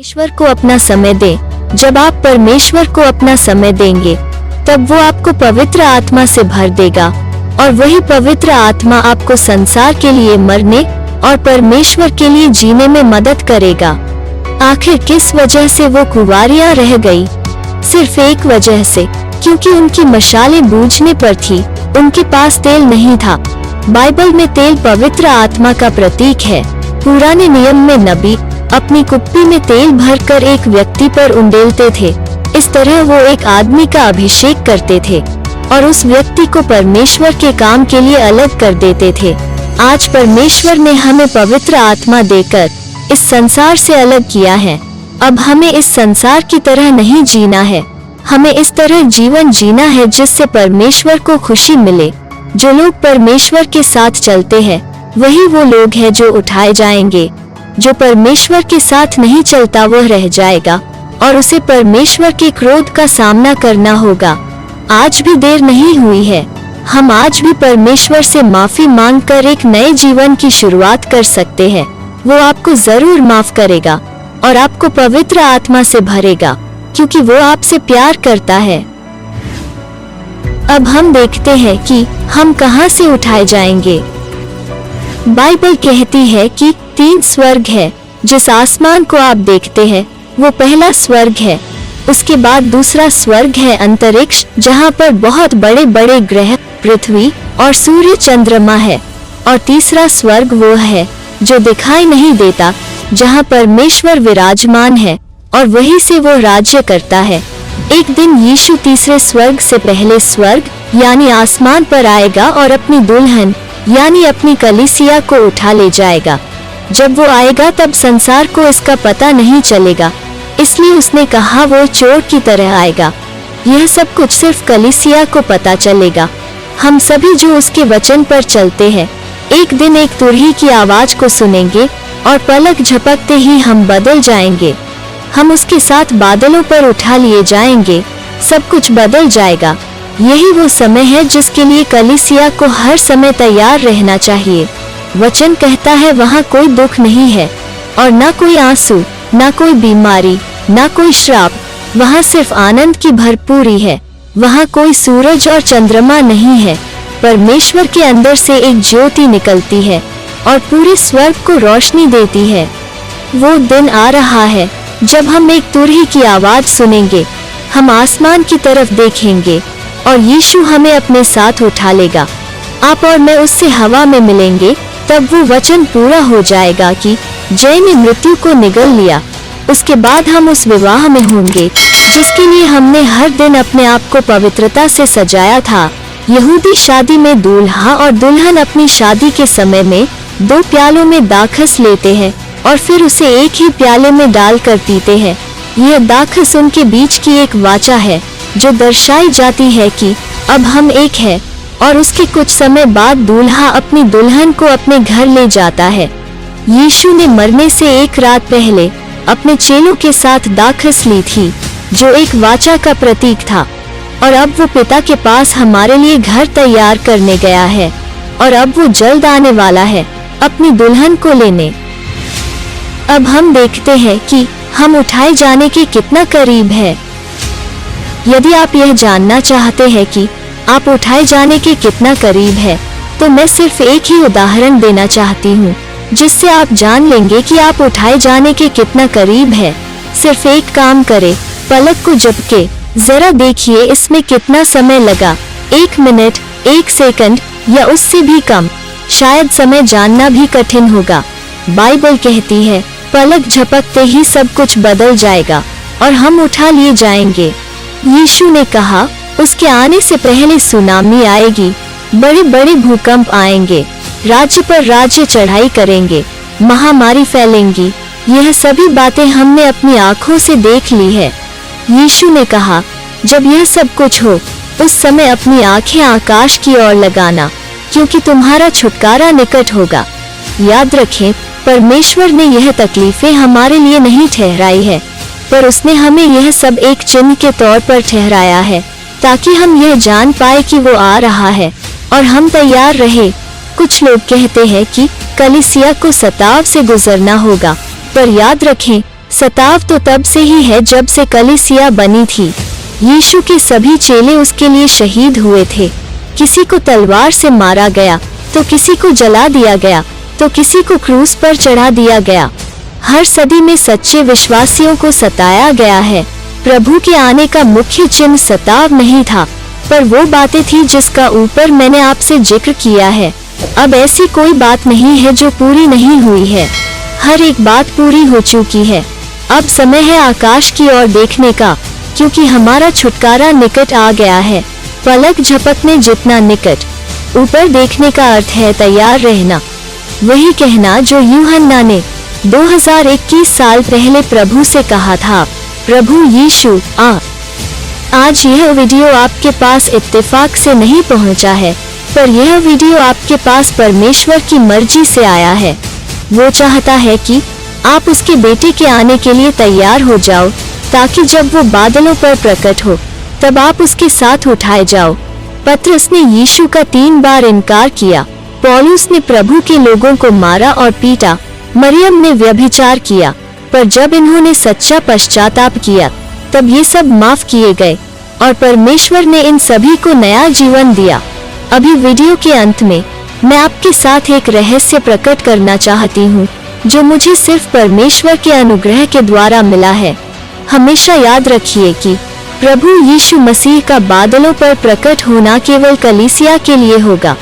परमेश्वर को अपना समय दें। जब आप परमेश्वर को अपना समय देंगे तब वो आपको पवित्र आत्मा से भर देगा और वही पवित्र आत्मा आपको संसार के लिए मरने और परमेश्वर के लिए जीने में मदद करेगा। आखिर किस वजह से वो कुंवारियां रह गई? सिर्फ एक वजह से, क्योंकि उनकी मशालें बूझने पर थी, उनके पास तेल नहीं था। बाइबल में तेल पवित्र आत्मा का प्रतीक है। पुराने नियम में नबी अपनी कुप्पी में तेल भरकर एक व्यक्ति पर उंडेलते थे। इस तरह वो एक आदमी का अभिषेक करते थे और उस व्यक्ति को परमेश्वर के काम के लिए अलग कर देते थे। आज परमेश्वर ने हमें पवित्र आत्मा देकर इस संसार से अलग किया है। अब हमें इस संसार की तरह नहीं जीना है, हमें इस तरह जीवन जीना है जिससे परमेश्वर को खुशी मिले। जो लोग परमेश्वर के साथ चलते हैं वही वो लोग हैं जो उठाए जाएंगे। जो परमेश्वर के साथ नहीं चलता वह रह जाएगा और उसे परमेश्वर के क्रोध का सामना करना होगा। आज भी देर नहीं हुई है, हम आज भी परमेश्वर से माफी मांगकर एक नए जीवन की शुरुआत कर सकते हैं। वो आपको जरूर माफ करेगा और आपको पवित्र आत्मा से भरेगा, क्योंकि वो आपसे प्यार करता है। अब हम देखते हैं कि हम कहां से उठाए जाएंगे। बाइबल कहती है कि 3 स्वर्ग है। जिस आसमान को आप देखते हैं वो पहला स्वर्ग है, उसके बाद दूसरा स्वर्ग है अंतरिक्ष, जहाँ पर बहुत बड़े बड़े ग्रह, पृथ्वी और सूर्य चंद्रमा है, और तीसरा स्वर्ग वो है जो दिखाई नहीं देता, जहाँ परमेश्वर विराजमान है और वहीं से वो राज्य करता है। एक दिन यीशु तीसरे स्वर्ग से पहले स्वर्ग यानी आसमान पर आएगा और अपनी दुल्हन यानी अपनी कलीसिया को उठा ले जाएगा। जब वो आएगा तब संसार को इसका पता नहीं चलेगा, इसलिए उसने कहा वो चोर की तरह आएगा। यह सब कुछ सिर्फ कलीसिया को पता चलेगा। हम सभी जो उसके वचन पर चलते हैं एक दिन एक तुरही की आवाज को सुनेंगे और पलक झपकते ही हम बदल जाएंगे। हम उसके साथ बादलों पर उठा लिए जाएंगे, सब कुछ बदल जाएगा। यही वो समय है जिसके लिए कलीसिया को हर समय तैयार रहना चाहिए। वचन कहता है वहाँ कोई दुख नहीं है और न कोई आंसू, न कोई बीमारी, न कोई श्राप, वहाँ सिर्फ आनंद की भरपूरी है। वहाँ कोई सूरज और चंद्रमा नहीं है। परमेश्वर के अंदर से एक ज्योति निकलती है और पूरे स्वर्ग को रोशनी देती है। वो दिन आ रहा है जब हम एक तुरही की आवाज सुनेंगे, हम आसमान की तरफ देखेंगे और यीशु हमें अपने साथ उठा लेगा। आप और मैं उससे हवा में मिलेंगे। तब वो वचन पूरा हो जाएगा कि जय ने मृत्यु को निगल लिया। उसके बाद हम उस विवाह में होंगे जिसके लिए हमने हर दिन अपने आप को पवित्रता से सजाया था। यहूदी शादी में दूल्हा और दुल्हन अपनी शादी के समय में 2 प्यालों में दाखस लेते हैं और फिर उसे एक ही प्याले में डालकर पीते हैं। यह दाखस उनके बीच की एक वाचा है जो दर्शाई जाती है कि अब हम एक है। और उसके कुछ समय बाद दूल्हा अपनी दुल्हन को अपने घर ले जाता है। यीशु ने मरने से एक रात पहले अपने चेलों के साथ दाखस ली थी जो एक वाचा का प्रतीक था, और अब वो पिता के पास हमारे लिए घर तैयार करने गया है और अब वो जल्द आने वाला है अपनी दुल्हन को लेने। अब हम देखते हैं कि हम उठाए जाने के कितना करीब है। यदि आप यह जानना चाहते हैं कि आप उठाए जाने के कितना करीब है, तो मैं सिर्फ एक ही उदाहरण देना चाहती हूँ जिससे आप जान लेंगे कि आप उठाए जाने के कितना करीब है। सिर्फ एक काम करें, पलक को झपके जरा देखिए इसमें कितना समय लगा। 1 मिनट, 1 सेकंड या उससे भी कम। शायद समय जानना भी कठिन होगा। बाइबल कहती है पलक झपकते ही सब कुछ बदल जाएगा और हम उठा लिए जाएंगे। यीशु ने कहा उसके आने से पहले सुनामी आएगी, बड़े बड़े भूकंप आएंगे, राज्य पर राज्य चढ़ाई करेंगे, महामारी फैलेंगी। यह सभी बातें हमने अपनी आँखों से देख ली है। यीशु ने कहा जब यह सब कुछ हो उस समय अपनी आँखें आकाश की ओर लगाना, क्योंकि तुम्हारा छुटकारा निकट होगा। याद रखें, परमेश्वर ने यह तकलीफें हमारे लिए नहीं ठहराई है, पर उसने हमें यह सब एक चिन्ह के तौर पर ठहराया है ताकि हम यह जान पाए कि वो आ रहा है और हम तैयार रहे। कुछ लोग कहते हैं कि कलीसिया को सताव से गुजरना होगा, पर याद रखें सताव तो तब से ही है जब से कलीसिया बनी थी। यीशु के सभी चेले उसके लिए शहीद हुए थे। किसी को तलवार से मारा गया, तो किसी को जला दिया गया, तो किसी को क्रूस पर चढ़ा दिया गया। हर सदी में सच्चे विश्वासियों को सताया गया है। प्रभु के आने का मुख्य चिन्ह सताव नहीं था, पर वो बातें थी जिसका ऊपर मैंने आपसे जिक्र किया है। अब ऐसी कोई बात नहीं है जो पूरी नहीं हुई है। हर एक बात पूरी हो चुकी है। अब समय है आकाश की ओर देखने का, क्योंकि हमारा छुटकारा निकट आ गया है। पलक झपकने जितना निकट। ऊपर देखने का अर्थ है तैयार रहना, वही कहना जो यूहन्ना ने 2021 साल पहले प्रभु से कहा था, प्रभु यीशु आज यह वीडियो आपके पास इत्तेफाक से नहीं पहुंचा है, पर यह वीडियो आपके पास परमेश्वर की मर्जी से आया है। वो चाहता है कि आप उसके बेटे के आने के लिए तैयार हो जाओ, ताकि जब वो बादलों पर प्रकट हो तब आप उसके साथ उठाए जाओ। पतरस ने यीशु का 3 बार इनकार किया। पौलुस ने प्रभु के लोगों को मारा और पीटा। मरियम ने व्यभिचार किया, पर जब इन्होंने सच्चा पश्चाताप किया तब ये सब माफ किए गए और परमेश्वर ने इन सभी को नया जीवन दिया। अभी वीडियो के अंत में मैं आपके साथ एक रहस्य प्रकट करना चाहती हूँ, जो मुझे सिर्फ परमेश्वर के अनुग्रह के द्वारा मिला है। हमेशा याद रखिए कि प्रभु यीशु मसीह का बादलों पर प्रकट होना केवल कलीसिया के लिए होगा।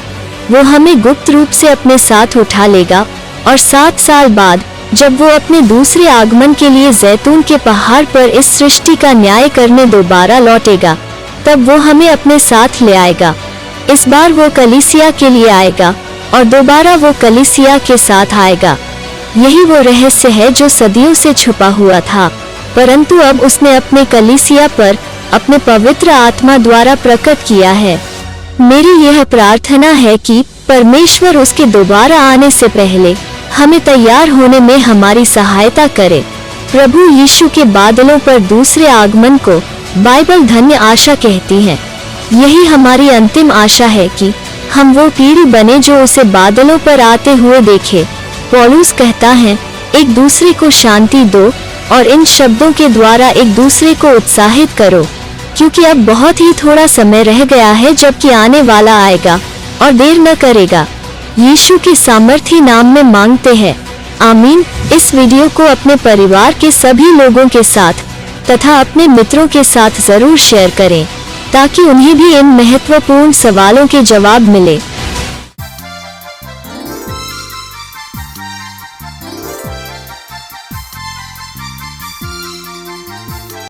वो हमें गुप्त रूप से अपने साथ उठा लेगा और 7 साल बाद जब वो अपने दूसरे आगमन के लिए जैतून के पहाड़ पर इस सृष्टि का न्याय करने दोबारा लौटेगा, तब वो हमें अपने साथ ले आएगा। इस बार वो कलीसिया के लिए आएगा और दोबारा वो कलीसिया के साथ आएगा। यही वो रहस्य है जो सदियों से छुपा हुआ था, परंतु अब उसने अपने कलीसिया पर अपने पवित्र आत्मा द्वारा प्रकट किया है। मेरी यह प्रार्थना है कि परमेश्वर उसके दोबारा आने से पहले हमें तैयार होने में हमारी सहायता करे। प्रभु यीशु के बादलों पर दूसरे आगमन को बाइबल धन्य आशा कहती है। यही हमारी अंतिम आशा है कि हम वो पीढ़ी बने जो उसे बादलों पर आते हुए देखे। पौलुस कहता है, एक दूसरे को शांति दो और इन शब्दों के द्वारा एक दूसरे को उत्साहित करो, क्योंकि अब बहुत ही थोड़ा समय रह गया है जबकि आने वाला आएगा और देर न करेगा। यीशु के सामर्थी नाम में मांगते हैं, आमीन। इस वीडियो को अपने परिवार के सभी लोगों के साथ तथा अपने मित्रों के साथ जरूर शेयर करें, ताकि उन्हें भी इन महत्वपूर्ण सवालों के जवाब मिले।